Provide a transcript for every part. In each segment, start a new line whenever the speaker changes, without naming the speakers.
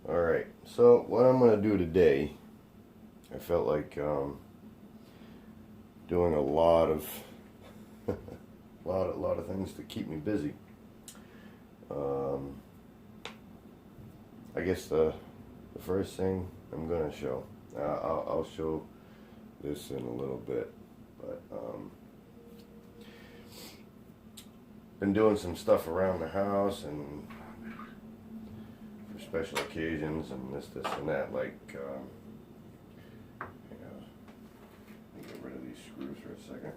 Alright, so what I'm going to do today, I felt like doing a lot of lot of things to keep me busy. I guess the first thing I'm going to show, I'll show this in a little bit, but been doing some stuff around the house and for special occasions and this and that, like let me get rid of these screws for a second.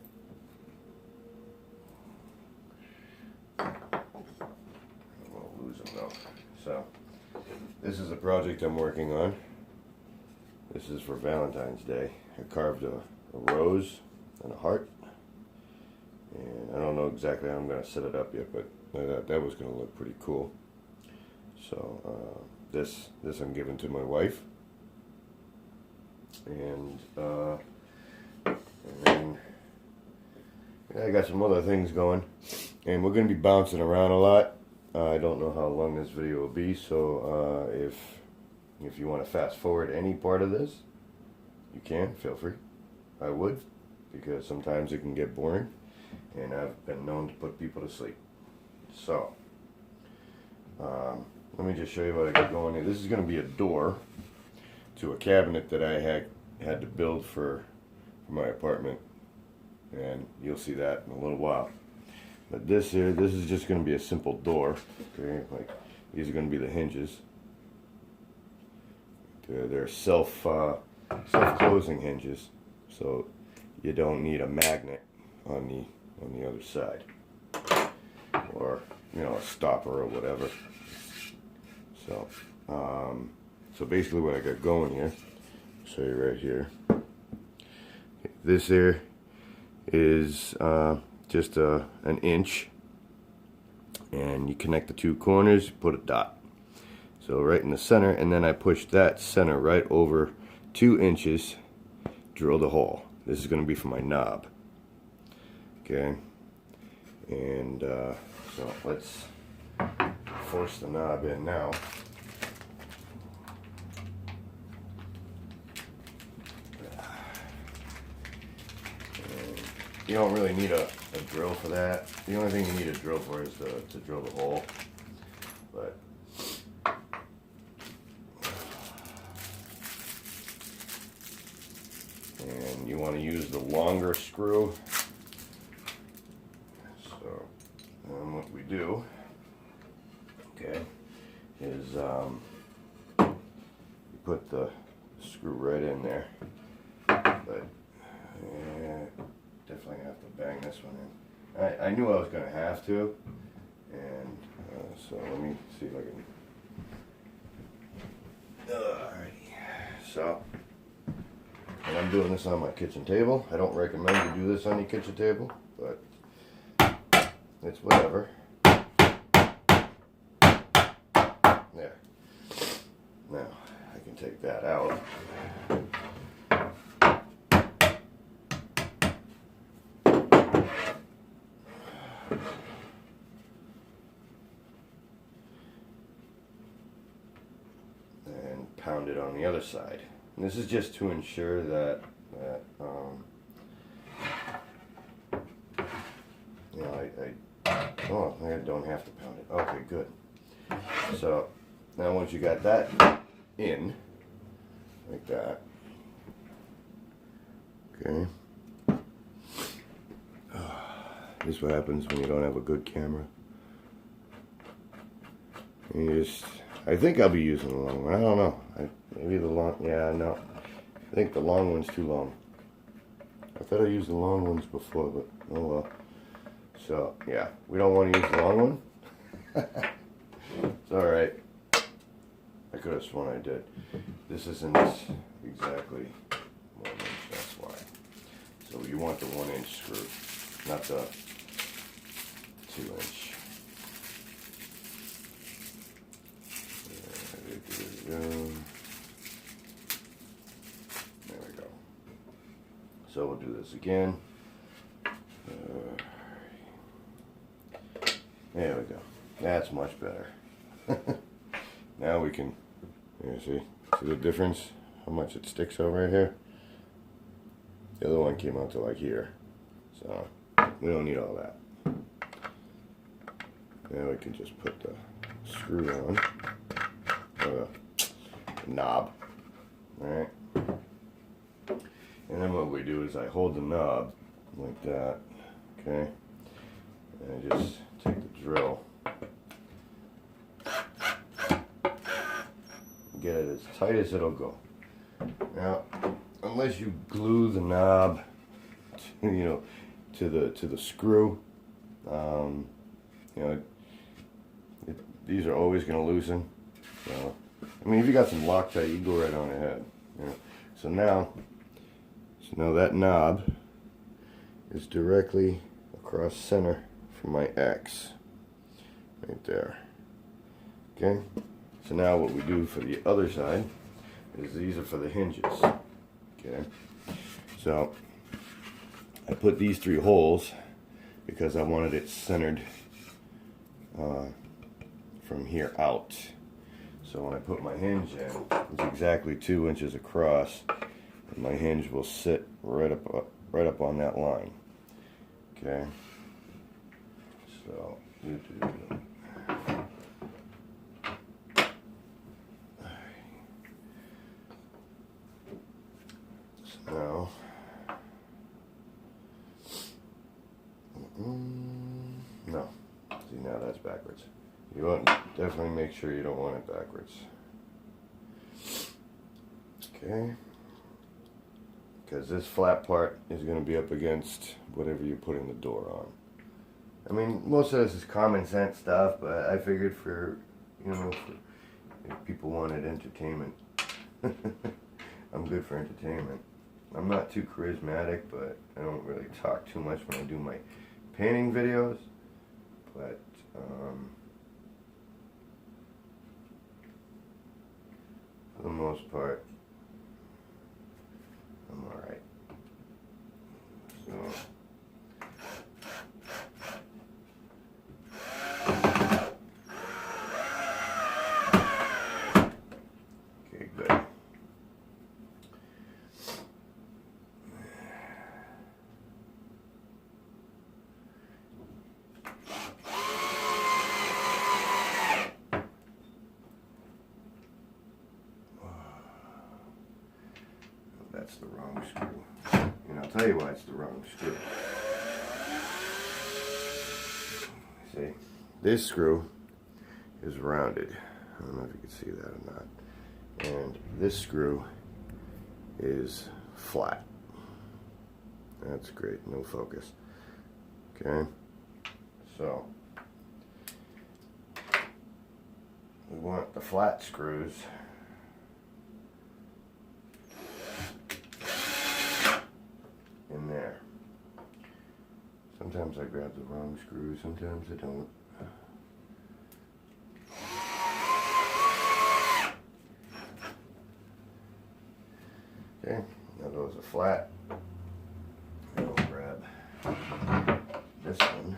I won't lose them though. So this is a project I'm working on. This is for Valentine's Day. I carved a rose and a heart, and I don't know exactly how I'm going to set it up yet, but that was going to look pretty cool. So this I'm giving to my wife, and then yeah, I got some other things going, and we're going to be bouncing around a lot. I don't know how long this video will be, so if you want to fast forward any part of this, you can, feel free. I would, because sometimes it can get boring, and I've been known to put people to sleep. So let me just show you what I got going here. This is going to be a door to a cabinet that I had to build for my apartment, and you'll see that in a little while. But this is just going to be a simple door. Okay, like these are going to be the hinges. They're self-closing hinges, so you don't need a magnet on the other side, or a stopper or whatever. So so basically what I got going here, I'll show you right here. This here is just an inch, and you connect the two corners, you put a dot. So right in the center, and then I push that center right over 2 inches, drill the hole. This is going to be for my knob. Okay, and so let's force the knob in now. And you don't really need a drill for that. The only thing you need a drill for is to drill the hole. But and you want to use the longer screw. So what we do, okay, is you put the screw right in there, but definitely gonna have to bang this one in. I knew I was gonna have to, and so let me see if I can. Alrighty, so. And I'm doing this on my kitchen table. I don't recommend you do this on your kitchen table, but it's whatever. There. Now, I can take that out. And pound it on the other side. And this is just to ensure that I don't have to pound it. Okay, good. So now once you got that in, like that, okay. This is what happens when you don't have a good camera. You just, I think I'll be using the long one. I don't know. Maybe the long, yeah, no. I think the long one's too long. I thought I used the long ones before, but oh well. So, yeah, we don't want to use the long one. It's alright. I could have sworn I did. This isn't exactly 1 inch, that's why. So you want the 1 inch screw, not the 2 inch. There we go. So we'll do this again. There we go. That's much better. Now we can You see the difference? How much it sticks over here? The other one came out to like here. So we don't need all that. Now we can just put the screw on, or the knob, alright? And then what we do is I hold the knob like that, okay? And I just take the drill, get it as tight as it'll go. Now, unless you glue the knob, to the screw, these are always going to loosen. So, I mean, if you got some Loctite, you go right on ahead. So now that knob is directly across center from my X, right there. Okay. So now what we do for the other side is these are for the hinges. Okay. So I put these 3 holes because I wanted it centered from here out. So when I put my hinge in, it's exactly 2 inches across, and my hinge will sit right up on that line. Okay. So now, no. See, now that's backwards. You want definitely make sure you don't want it backwards. Okay. Because this flat part is going to be up against whatever you're putting the door on. I mean, most of this is common sense stuff, but I figured for if people wanted entertainment, I'm good for entertainment. I'm not too charismatic, but I don't really talk too much when I do my painting videos. But for the most part, I'm alright. So okay, good. That's the wrong screw. And I'll tell you why it's the wrong screw. See, this screw is rounded. I don't know if you can see that or not. And this screw is flat. That's great, no focus. Okay, so we want the flat screws in there. Sometimes I grab the wrong screw, sometimes I don't. Okay, now those are flat. I'll grab this one.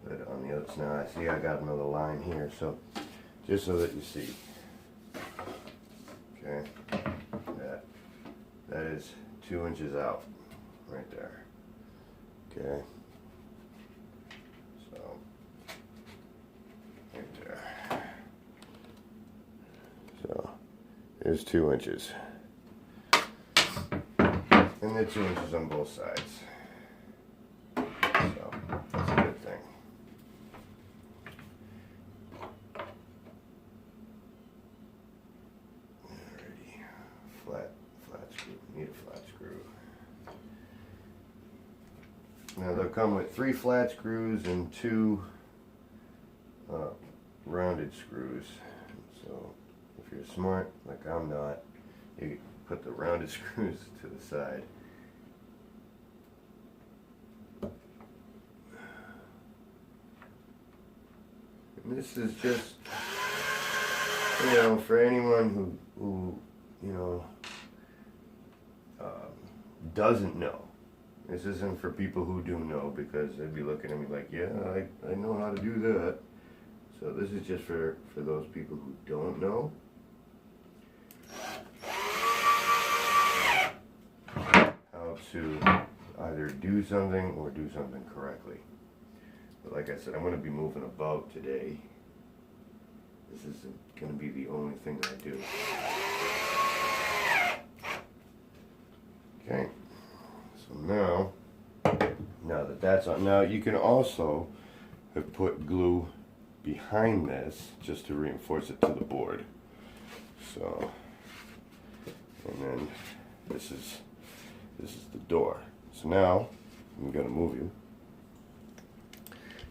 But on the other side, now I see I got another line here, so just so that you see. Okay, that is 2 inches out, right there. Okay, so right there. So there's 2 inches, and they're 2 inches on both sides. So that's a good thing. Flat screw. Need a flat screw. Now they'll come with 3 flat screws and 2 rounded screws. So if you're smart, like I'm not, you put the rounded screws to the side. And this is just, for anyone who doesn't know. This isn't for people who do know, because they'd be looking at me like, yeah, I know how to do that. So this is just for those people who don't know. How to either do something or do something correctly. But like I said, I'm going to be moving about today. This isn't going to be the only thing that I do. Okay, so now that that's on, now you can also have put glue behind this just to reinforce it to the board. So, and then this is the door. So now I'm going to move you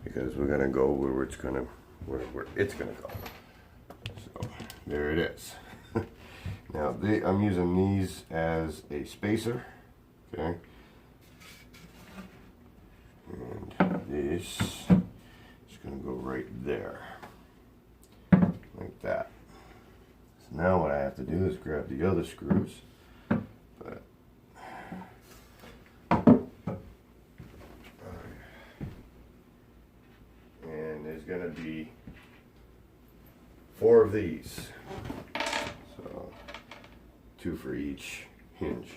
because we're going to go where it's going to go. So there it is. Now I'm using these as a spacer, okay, and this is going to go right there, like that. So now what I have to do is grab the other screws, but and there's going to be 4 of these. So 2 for each hinge.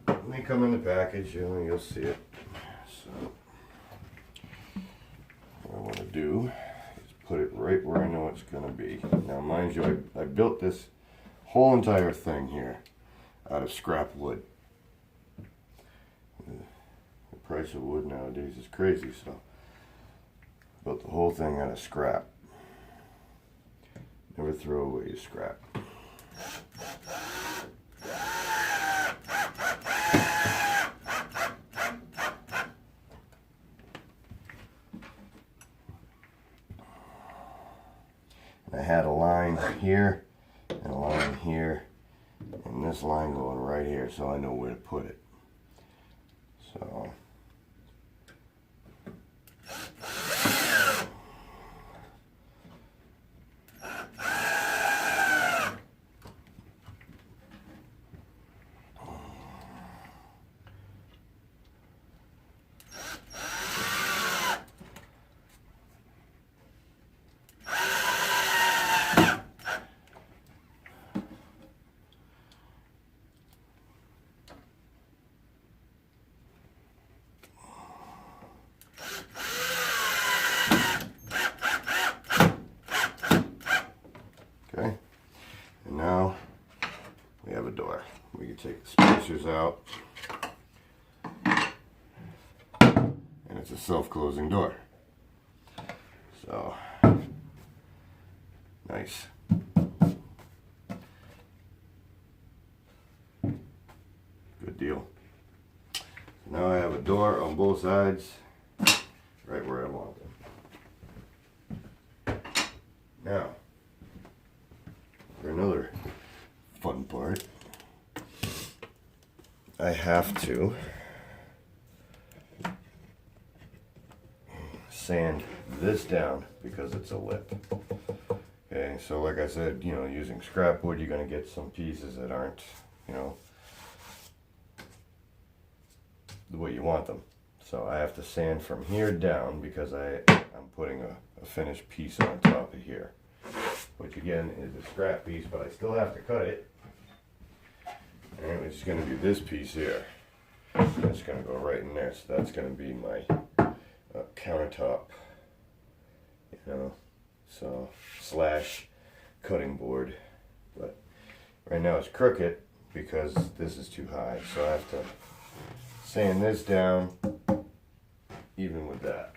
They come in the package, you'll see it. So what I want to do is put it right where I know it's going to be. Now mind you, I built this whole entire thing here out of scrap wood. The price of wood nowadays is crazy, so I built the whole thing out of scrap. Never throw away your scrap. I had a line here and a line here and this line going right here, so I know where to put it. So okay, and now we have a door. We can take the spacers out, and it's a self-closing door. So, nice. Good deal. So now I have a door on both sides, right where I want them. Now, for another fun part, I have to sand this down because it's a lip. Okay, so like I said, using scrap wood, you're going to get some pieces that aren't, the way you want them. So I have to sand from here down because I'm putting a finished piece on top of here, which again is a scrap piece, but I still have to cut it. And it's going to be this piece here. It's going to go right in there, so that's going to be my countertop, so slash cutting board. But right now it's crooked because this is too high, so I have to sand this down even with that.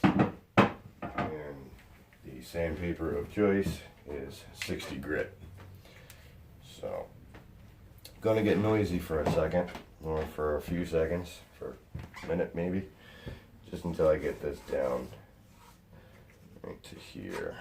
And the sandpaper of choice is 60 grit. So, gonna get noisy for a second, or for a few seconds, for a minute maybe, just until I get this down right to here.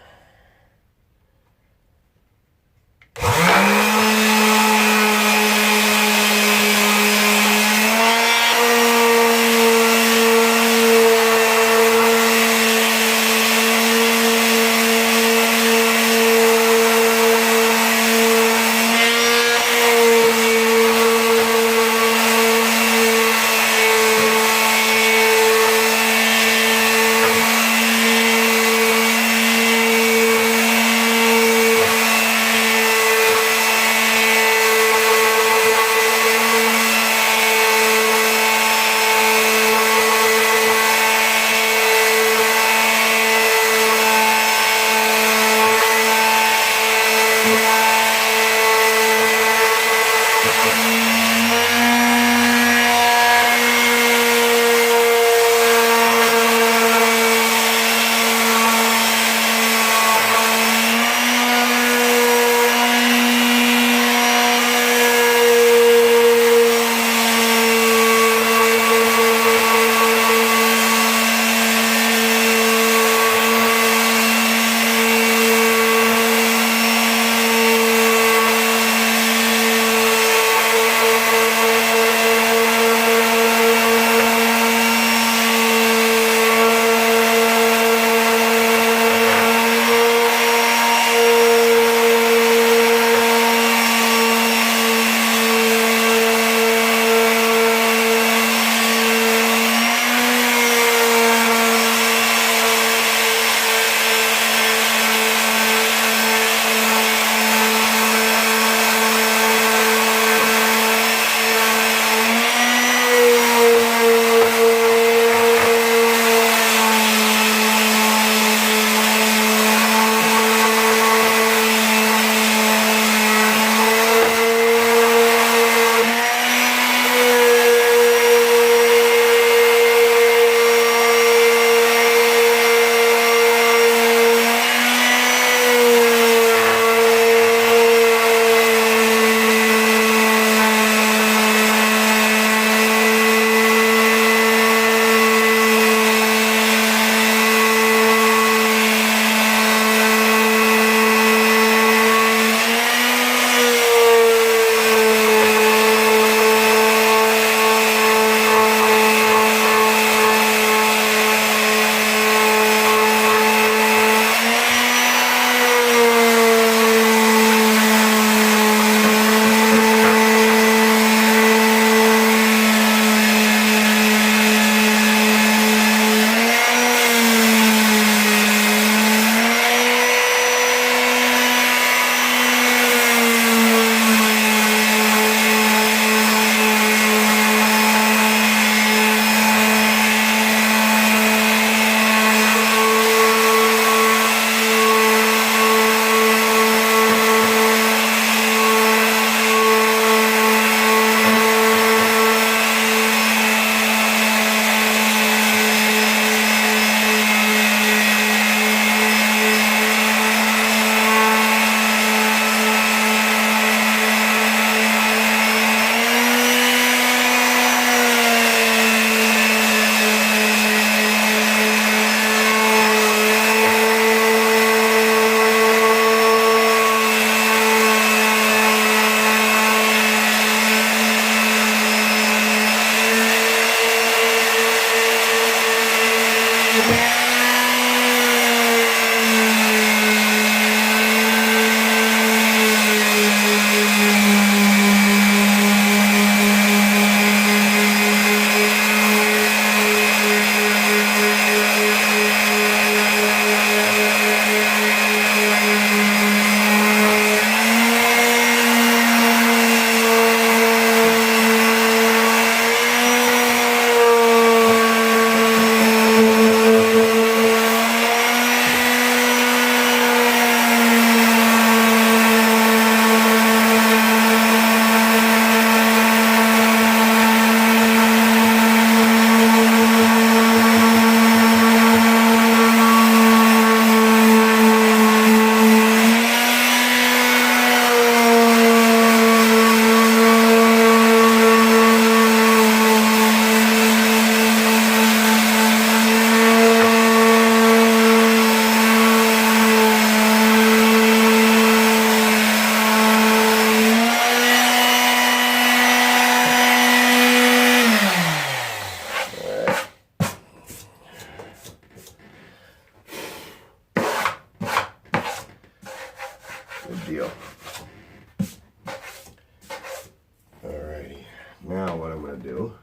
big deal. Alrighty, now what I'm going to do,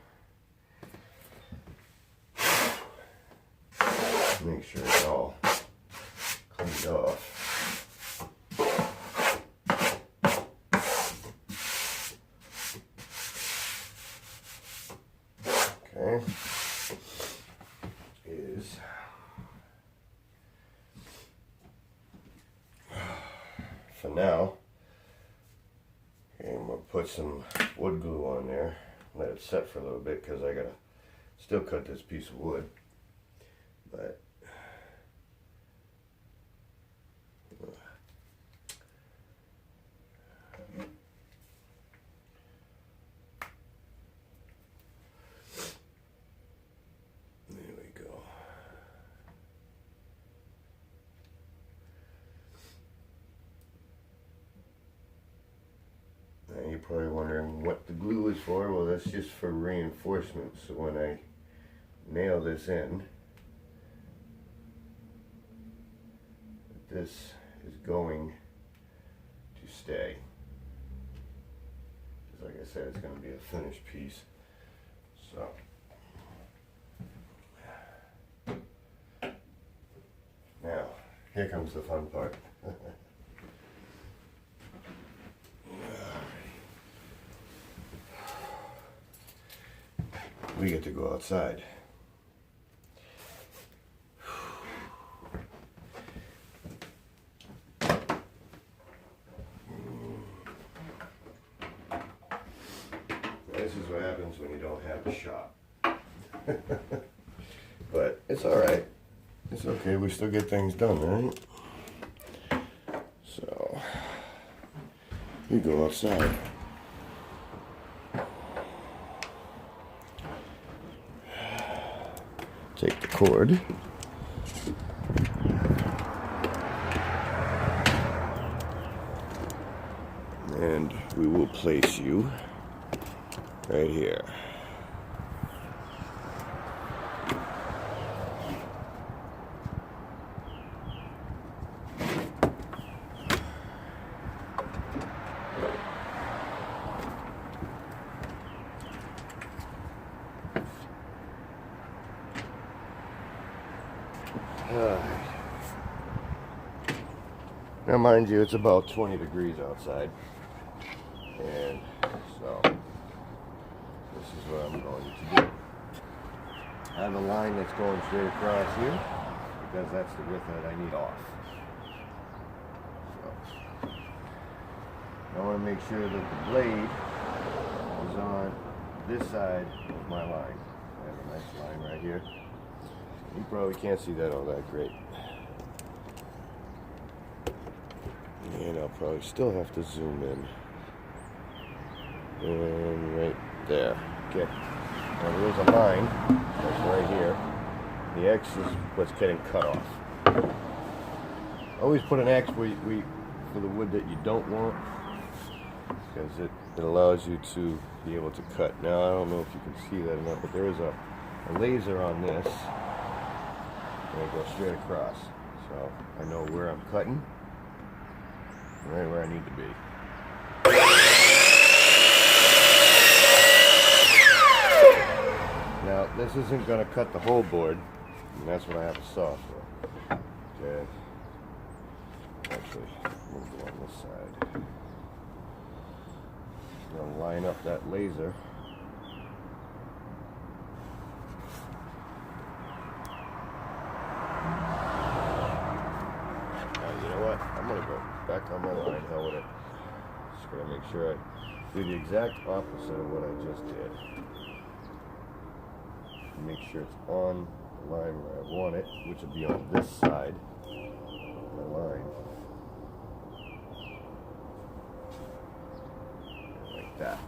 make sure it's all cleaned off. Okay, is for now, okay, I'm going to put some wood glue on there, let it set for a little bit because I got to still cut this piece of wood, but there we go. Now you're probably wondering what the glue is for. Well, that's just for reinforcement, so when I nail this in, this is going to stay. Because like I said, it's going to be a finished piece. So now, here comes the fun part. We get to go outside. This is what happens when you don't have a shop. But it's alright. It's okay, we still get things done, right? So, we go outside. Take the cord. And we will place you right here. Now mind you, it's about 20 degrees outside, and so this is what I'm going to do. I have a line that's going straight across here because that's the width that I need off. So I want to make sure that the blade is on this side of my line. I have a nice line right here. You probably can't see that all that great. And I'll probably still have to zoom in. And right there. Okay. Now there's a line that's right here. The X is what's getting cut off. Always put an X for the wood that you don't want, because it allows you to be able to cut. Now I don't know if you can see that or not, but there is a laser on this, and it goes straight across. So I know where I'm cutting. Right where I need to be. Now, this isn't going to cut the whole board, and that's what I have a saw for. Okay. Actually, we'll go on this side. I'm going to line up that laser. Back on my line, hell with it. Just gotta make sure I do the exact opposite of what I just did. Make sure it's on the line where I want it, which would be on this side of the line. Like that.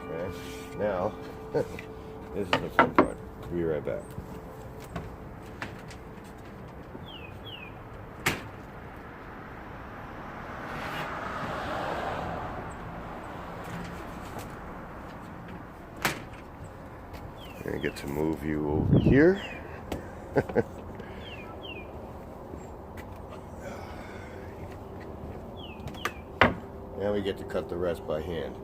Okay, now, this is the fun part. We'll be right back. I'm going to get to move you over here. Now we get to cut the rest by hand.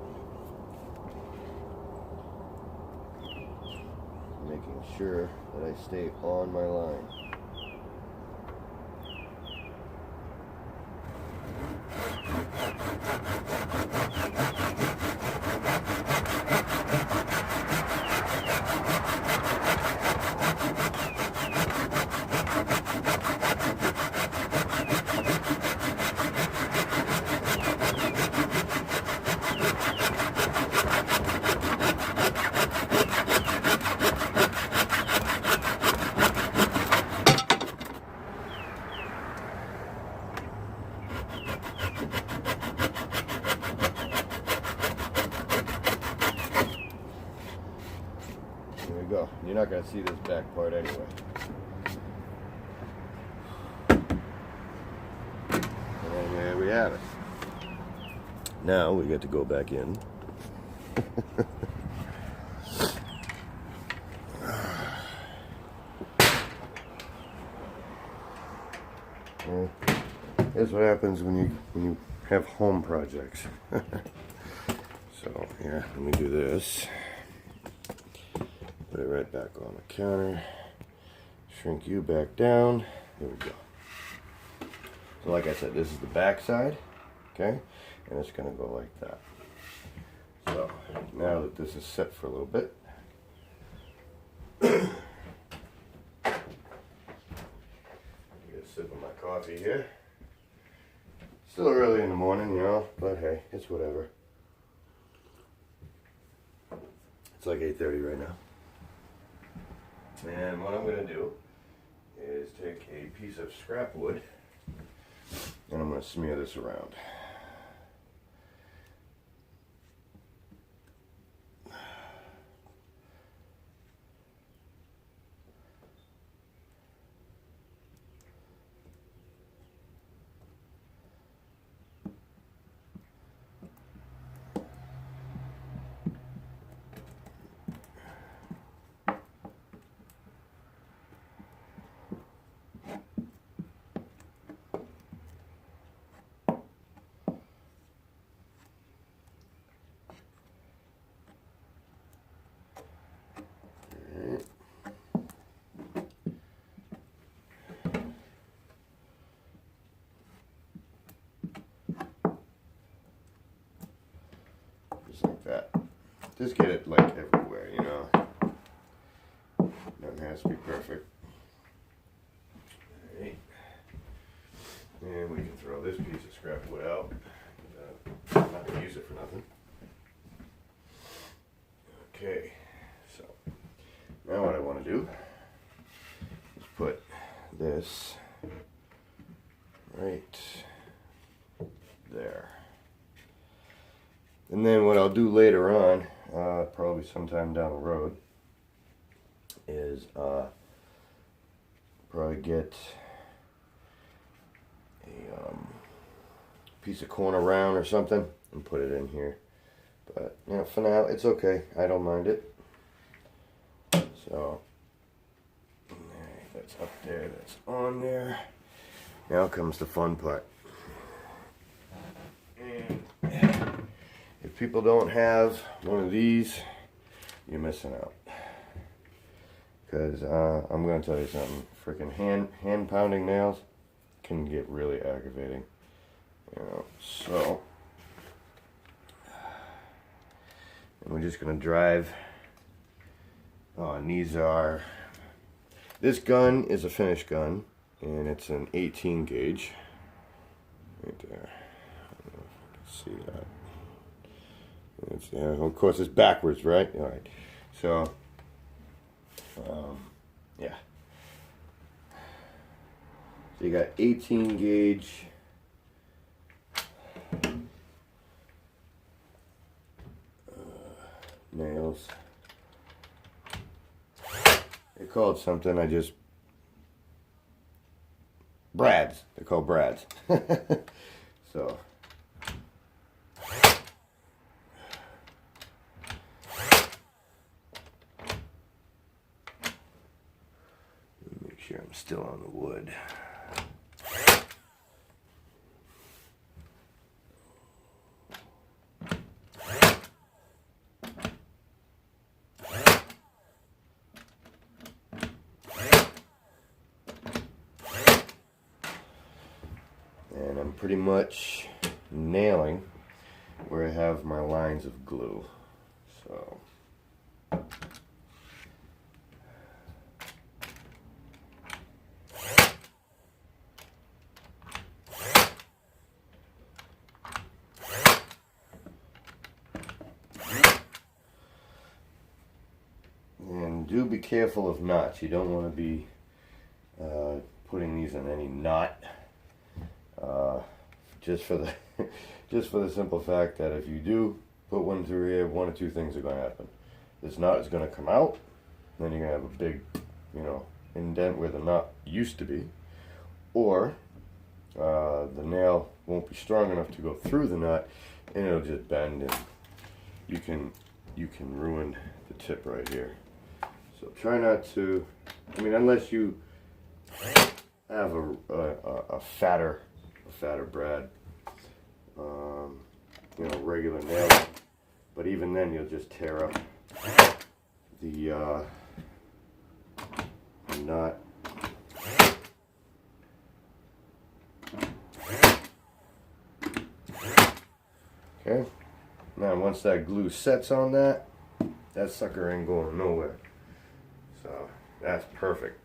Making sure that I stay on my line. There we go. You're not going to see this back part anyway. And there we have it. Now we get to go back in. Well, here's what happens when you have home projects. So here, let me do this. Put it right back on the counter. Shrink you back down. There we go. So like I said, this is the back side, okay? And it's gonna go like that. So now that this is set for a little bit, get a sip of my coffee here. Still early in the morning, you know, but hey, it's whatever. It's like 8:30 right now. And what I'm going to do is take a piece of scrap wood and I'm going to smear this around. Just like that. Just get it like everywhere, you know. Nothing has to be perfect. Alright. And we can throw this piece of scrap wood out. I'm not going to use it for nothing. Okay, so now what I want to do is put this right there. And then what I'll do later on, probably sometime down the road, is probably get a piece of corner round or something and put it in here. But you know, for now it's okay. I don't mind it. So that's up there. That's on there. Now comes the fun part. And if people don't have one of these, you're missing out. Because I'm going to tell you something. Freaking hand pounding nails can get really aggravating. You know, so. And we're just going to drive. Oh, and these are. This gun is a finished gun. And it's an 18 gauge. Right there. I don't know if you can see that. It's, of course, it's backwards, right? All right. So, yeah. So you got 18 gauge nails. They're called something. Brads. They're called brads. So. sure I'm still on the wood. And I'm pretty much nailing where I have my lines of glue. So and do be careful of knots. You don't want to be putting these in any knot. Just for the just for the simple fact that if you do put one through here, one or two things are going to happen. This knot is going to come out, then you're going to have a big, indent where the knot used to be, or the nail won't be strong enough to go through the knot, and it'll just bend, and you can ruin the tip right here. So try not to. I mean, unless you have a fatter brad, regular nail. But even then, you'll just tear up the knot. Okay. Now, once that glue sets on that sucker ain't going nowhere. So that's perfect.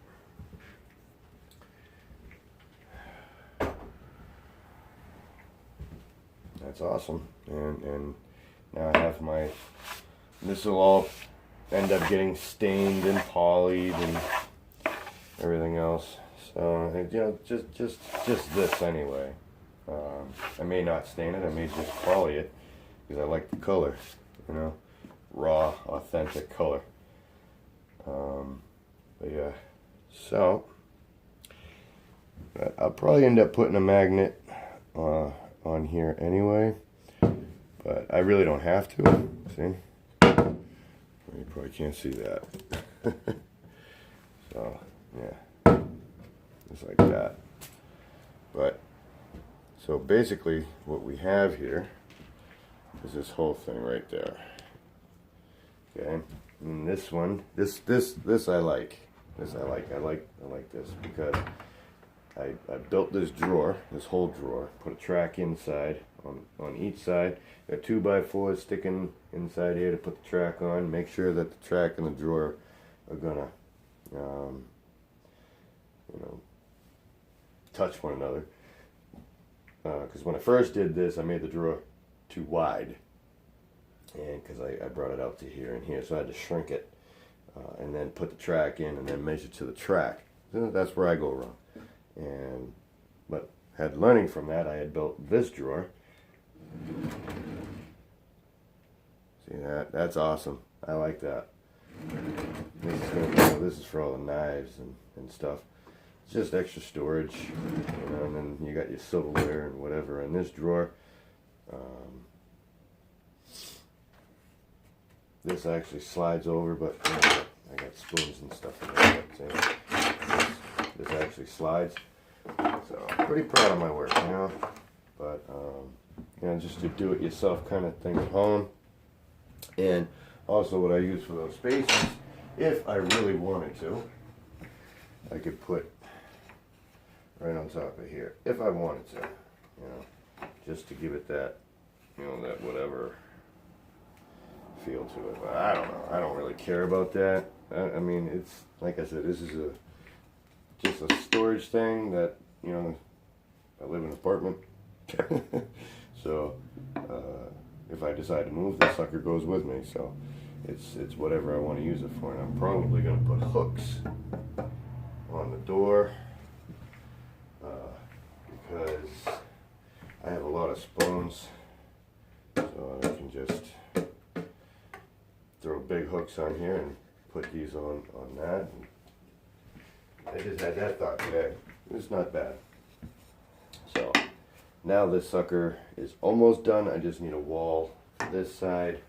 That's awesome. And now I have this will all end up getting stained and polyed and everything else. So, just this anyway. I may not stain it, I may just poly it because I like the color, raw, authentic color. But yeah, so I'll probably end up putting a magnet on here anyway, but I really don't have to. See? You probably can't see that. So, yeah, just like that. But, so basically what we have here is this whole thing right there. Okay, and this one, this I like. I like this because I built this drawer, this whole drawer, put a track inside on each side. Got 2x4s sticking inside here to put the track on. Make sure that the track and the drawer are gonna, touch one another. Because when I first did this, I made the drawer too wide, and because I brought it out to here and here, so I had to shrink it, and then put the track in, and then measure to the track. So that's where I go wrong. But learning from that, I had built this drawer. See that? That's awesome. I like that. This is for all the knives and stuff. It's just extra storage, and then you got your silverware and whatever in this drawer. This actually slides over, but I got spoons and stuff in there. But, this actually slides. So pretty proud of my work, But just to do it yourself kind of thing at home. And also what I use for those spaces, if I really wanted to, I could put right on top of here, if I wanted to, just to give it that, that whatever feel to it. But I don't know. I don't really care about that. I mean, it's like I said, this is just a storage thing that, I live in an apartment. So if I decide to move, this sucker goes with me. So it's whatever I want to use it for. And I'm probably going to put hooks on the door because I have a lot of spoons. So I can just throw big hooks on here and put these on that. I just had that thought today. It's not bad. So now this sucker is almost done. I just need a wall for this side,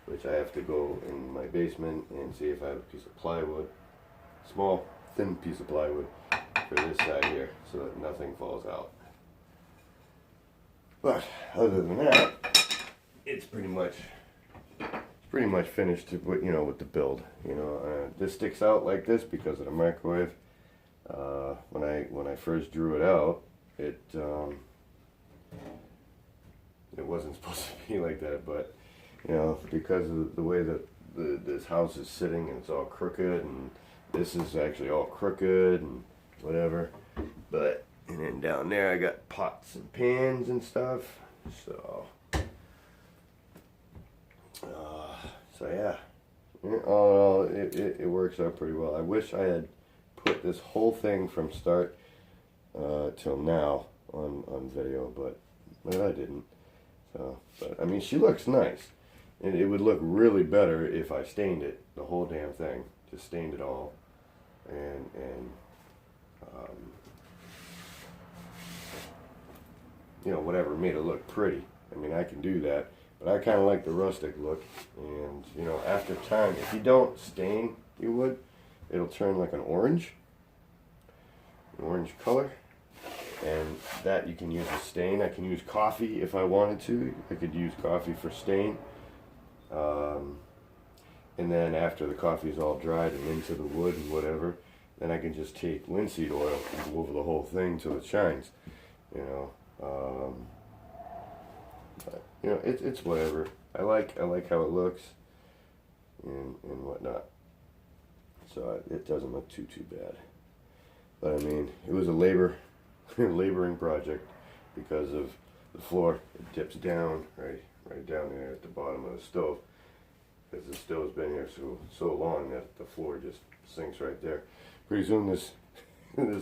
which I have to go in my basement and see if I have a piece of plywood, small thin piece of plywood for this side here so that nothing falls out. But other than that, it's pretty much finished with, you know, with the build. You know, this sticks out like this because of the microwave. When I first drew it out, it wasn't supposed to be like that, but you know, because of the way that this house is sitting and it's all crooked, and this is actually all crooked and whatever. But and then down there I got pots and pans and stuff. So yeah, all in all, it works out pretty well. I wish I had put this whole thing from start till now on video, but I didn't. So, but I mean, she looks nice, and it would look really better if I stained it, the whole damn thing, just stained it all, and you know, whatever, made it look pretty. I mean, I can do that, but I kind of like the rustic look, and you know, after time, if you don't stain your wood, it'll turn like an orange color. And that you can use as stain. I can use coffee if I wanted to. I could use coffee for stain. And then after the coffee is all dried and into the wood and whatever, then I can just take linseed oil and go over the whole thing till it shines. You know, but, you know, it's whatever. I like how it looks and whatnot. So it doesn't look too bad. But I mean, it was a laboring project because of the floor. It dips down right down there at the bottom of the stove, because the stove's been here so long that the floor just sinks right there. Pretty soon this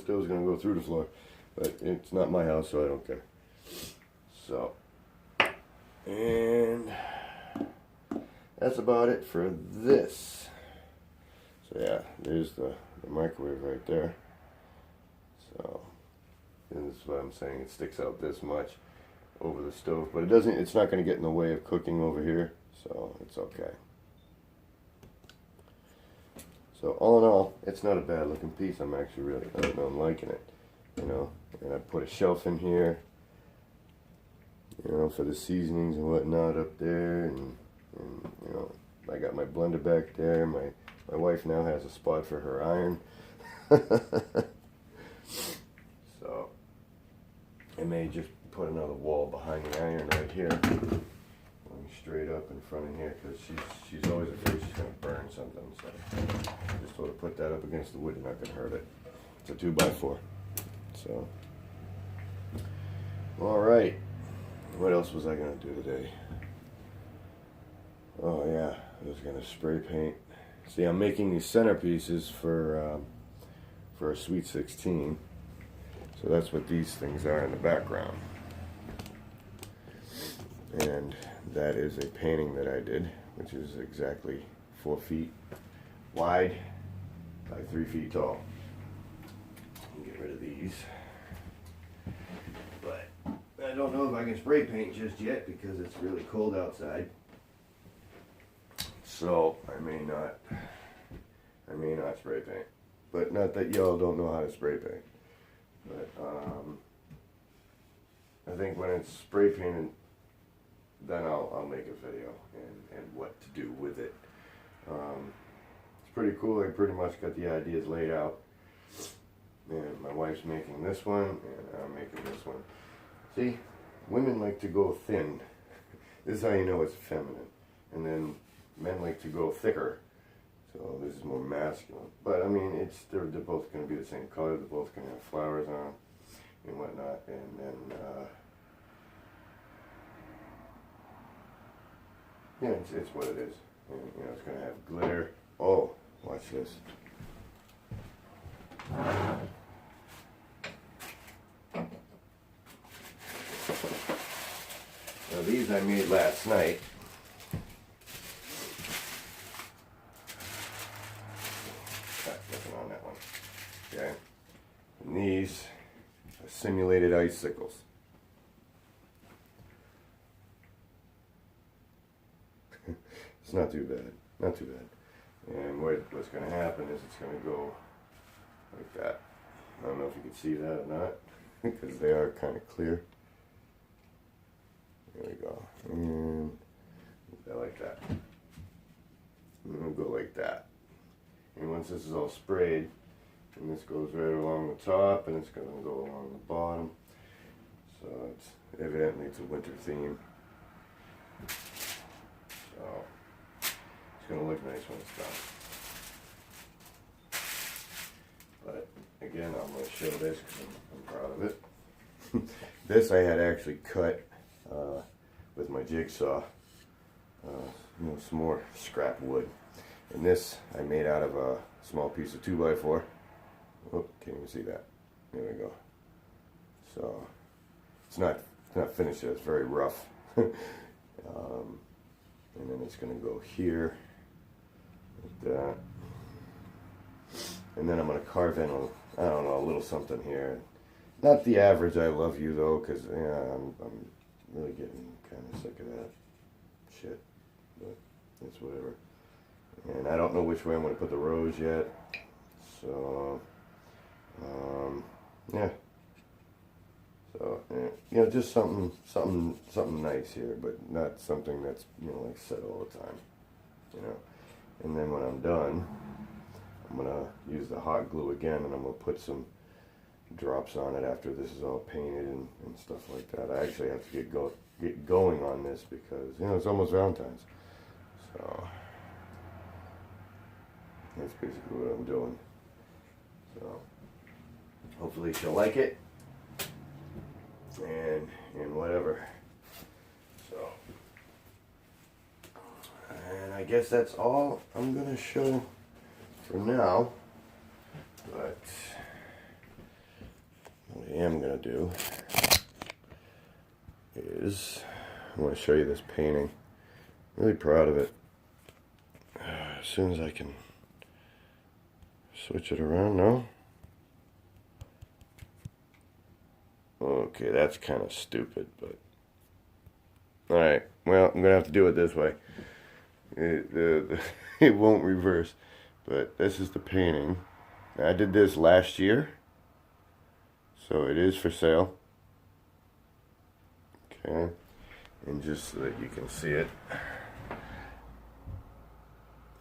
stove's gonna go through the floor, but it's not my house, so I don't care. So, and that's about it for this. So yeah, there's the microwave right there. So, and this is what I'm saying, it sticks out this much over the stove, but it's not going to get in the way of cooking over here, so it's okay. So all in all, it's not a bad looking piece. I'm liking it, you know. And I put a shelf in here, you know, for the seasonings and whatnot up there, and you know, I got my blender back there. My wife now has a spot for her iron. So I may just put another wall behind the iron right here, going straight up in front of here, because she's always afraid she's going to burn something. So I just sort of put that up against the wood. You're not going to hurt it. It's a 2x4. So, all right. What else was I going to do today? Oh yeah, I was going to spray paint. See, I'm making these centerpieces for a Sweet 16. So that's what these things are in the background. And that is a painting that I did, which is exactly 4 feet wide by 3 feet tall. Get rid of these. But I don't know if I can spray paint just yet because it's really cold outside. So I may not spray paint. But not that y'all don't know how to spray paint. But I think when it's spray painted, then I'll make a video and what to do with it. It's pretty cool. I pretty much got the ideas laid out. And my wife's making this one, and I'm making this one. See, women like to go thin. This is how you know it's feminine. And then men like to go thicker. So this is more masculine. But I mean, they're both going to be the same color. They're both going to have flowers on and whatnot. And then, yeah, it's what it is. And, you know, it's going to have glitter. Oh, watch this. Now these I made last night. Nothing on that one. Okay. And these are simulated icicles. It's not too bad. Not too bad. And what's going to happen is it's going to go like that. I don't know if you can see that or not, because they are kind of clear. There we go. And I like that. And we'll go like that. And once this is all sprayed, and this goes right along the top, and it's going to go along the bottom. So it's evidently it's a winter theme. So it's going to look nice when it's done. But again, I'm going to show this because I'm proud of it. This I had actually cut with my jigsaw, some more scrap wood. And this I made out of a small piece of 2x4. Oh, can't even see that. There we go. So it's not finished yet. It's very rough. And then it's going to go here like that. And then I'm going to carve in a little something here. Not the average I love you though, because I'm really getting kind of sick of that shit. But it's whatever. And I don't know which way I'm going to put the rose yet. So yeah. So just something nice here, but not something that's like said all the time. And then when I'm done, I'm gonna use the hot glue again, and I'm gonna put some drops on it after this is all painted and stuff like that. I actually have to get going on this because it's almost Valentine's. So that's basically what I'm doing. So hopefully she'll like it and whatever. So, and I guess that's all I'm gonna show for now. But what I am gonna do is I want to show you this painting. I'm really proud of it. As soon as I can switch it around now. Okay, that's kind of stupid, but alright, well, I'm gonna have to do it this way. It won't reverse, but this is the painting. I did this last year, so it is for sale. Okay, and just so that you can see it.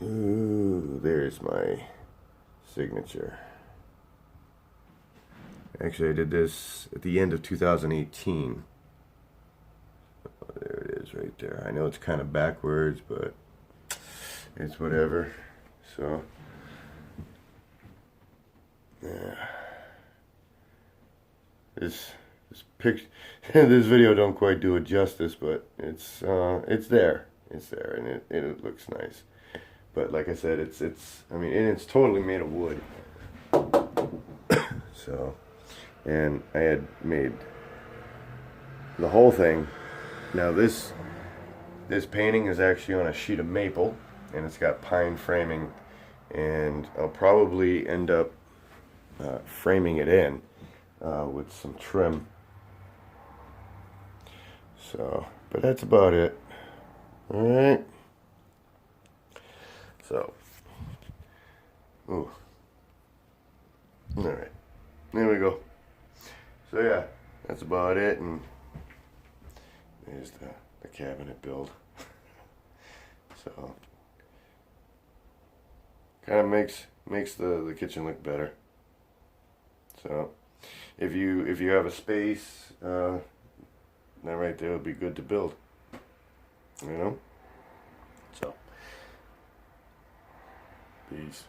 Ooh, there's my signature. Actually, I did this at the end of 2018. Oh, there it is right there. I know it's kind of backwards, but it's whatever. So, yeah. This picture, this video don't quite do it justice, but it's there. It's there, and it looks nice. But like I said, and it's totally made of wood. So, and I had made the whole thing. Now this painting is actually on a sheet of maple, and it's got pine framing, and I'll probably end up framing it in with some trim. So, but that's about it. All right. So, ooh. All right. There we go. So yeah, that's about it, and there's the cabinet build. So, kind of makes the kitchen look better. So, if you have a space, that right there would be good to build. So, peace.